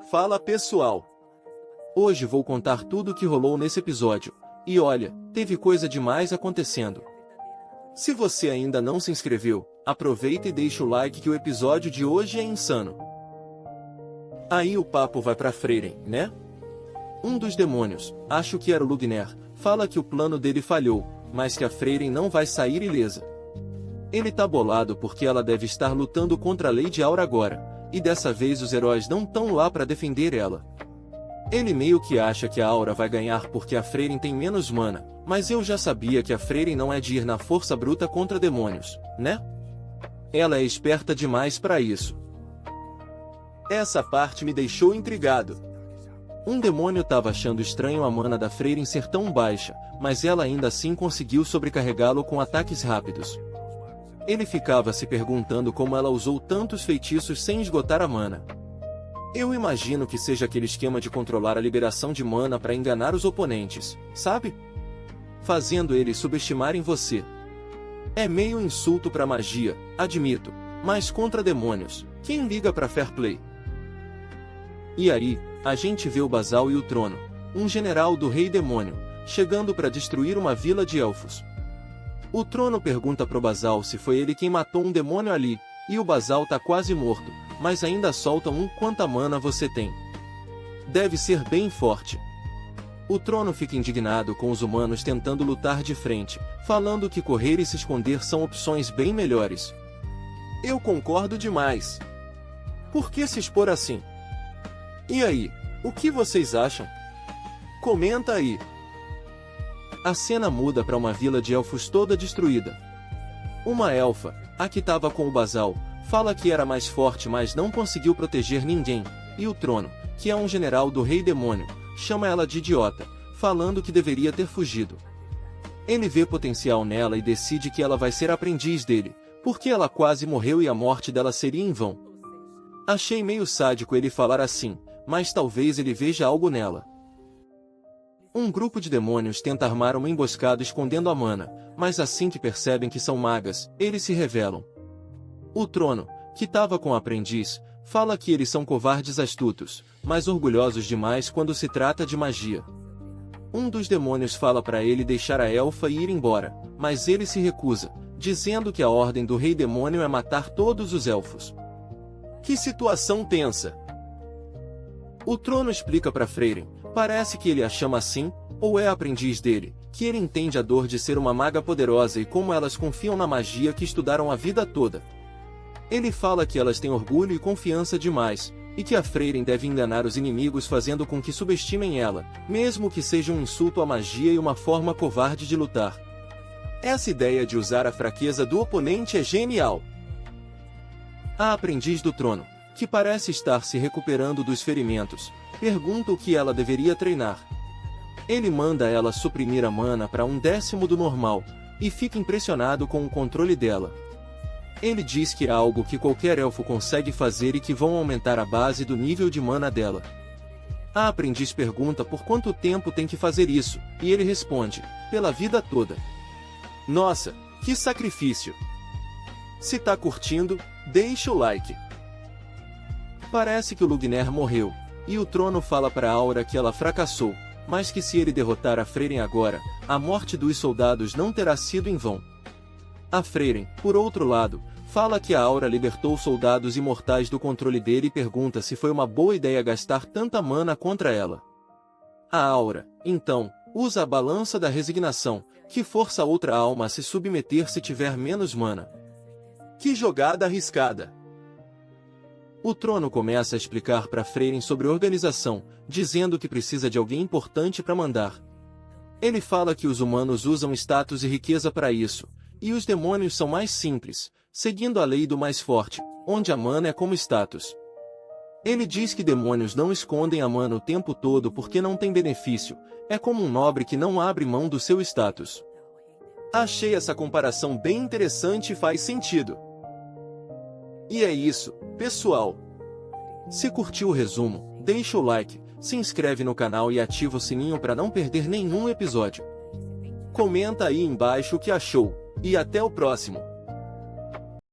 Fala pessoal! Hoje vou contar tudo o que rolou nesse episódio. E olha, teve coisa demais acontecendo. Se você ainda não se inscreveu, aproveita e deixa o like que o episódio de hoje é insano. Aí o papo vai pra Freyren, né? Um dos demônios, acho que era o Lugner, fala que o plano dele falhou, mas que a Freyren não vai sair ilesa. Ele tá bolado porque ela deve estar lutando contra a Lady Aura agora, e dessa vez os heróis não estão lá pra defender ela. Ele meio que acha que a Aura vai ganhar porque a Freyren tem menos mana, mas eu já sabia que a Freyren não é de ir na força bruta contra demônios, né? Ela é esperta demais pra isso. Essa parte me deixou intrigado. Um demônio tava achando estranho a mana da Freyren ser tão baixa, mas ela ainda assim conseguiu sobrecarregá-lo com ataques rápidos. Ele ficava se perguntando como ela usou tantos feitiços sem esgotar a mana. Eu imagino que seja aquele esquema de controlar a liberação de mana para enganar os oponentes, sabe? Fazendo eles subestimarem você. É meio insulto pra magia, admito, mas contra demônios, quem liga pra fair play? E aí, a gente vê o Basal e o Trono, um general do Rei Demônio, chegando para destruir uma vila de elfos. O Trono pergunta pro Basal se foi ele quem matou um demônio ali, e o Basal tá quase morto, mas ainda solta quanta mana você tem. Deve ser bem forte. O Trono fica indignado com os humanos tentando lutar de frente, falando que correr e se esconder são opções bem melhores. Eu concordo demais. Por que se expor assim? E aí, o que vocês acham? Comenta aí. A cena muda para uma vila de elfos toda destruída. Uma elfa, a que estava com o Basal, fala que era mais forte mas não conseguiu proteger ninguém, e o Trono, que é um general do Rei Demônio, chama ela de idiota, falando que deveria ter fugido. Ele vê potencial nela e decide que ela vai ser aprendiz dele, porque ela quase morreu e a morte dela seria em vão. Achei meio sádico ele falar assim, mas talvez ele veja algo nela. Um grupo de demônios tenta armar uma emboscada escondendo a mana, mas assim que percebem que são magas, eles se revelam. O Trono, que estava com o aprendiz, fala que eles são covardes astutos, mas orgulhosos demais quando se trata de magia. Um dos demônios fala para ele deixar a elfa e ir embora, mas ele se recusa, dizendo que a ordem do Rei Demônio é matar todos os elfos. Que situação tensa! O Trono explica para Freyren, parece que ele a chama assim, ou é aprendiz dele, que ele entende a dor de ser uma maga poderosa e como elas confiam na magia que estudaram a vida toda. Ele fala que elas têm orgulho e confiança demais, e que a Freyren deve enganar os inimigos fazendo com que subestimem ela, mesmo que seja um insulto à magia e uma forma covarde de lutar. Essa ideia de usar a fraqueza do oponente é genial. A aprendiz do Trono, que parece estar se recuperando dos ferimentos, pergunta o que ela deveria treinar. Ele manda ela suprimir a mana para 1/10 do normal, e fica impressionado com o controle dela. Ele diz que é algo que qualquer elfo consegue fazer e que vão aumentar a base do nível de mana dela. A aprendiz pergunta por quanto tempo tem que fazer isso, e ele responde, pela vida toda. Nossa, que sacrifício! Se tá curtindo, deixa o like. Parece que o Lugner morreu, e o Trono fala para Aura que ela fracassou, mas que se ele derrotar a Freyren agora, a morte dos soldados não terá sido em vão. A Freyren, por outro lado, fala que a Aura libertou soldados imortais do controle dele e pergunta se foi uma boa ideia gastar tanta mana contra ela. A Aura, então, usa a balança da resignação, que força outra alma a se submeter se tiver menos mana. Que jogada arriscada! O Trono começa a explicar para Freyren sobre organização, dizendo que precisa de alguém importante para mandar. Ele fala que os humanos usam status e riqueza para isso, e os demônios são mais simples, seguindo a lei do mais forte, onde a mana é como status. Ele diz que demônios não escondem a mana o tempo todo porque não tem benefício, é como um nobre que não abre mão do seu status. Achei essa comparação bem interessante e faz sentido. E é isso, pessoal. Se curtiu o resumo, deixa o like, se inscreve no canal e ativa o sininho para não perder nenhum episódio. Comenta aí embaixo o que achou, e até o próximo.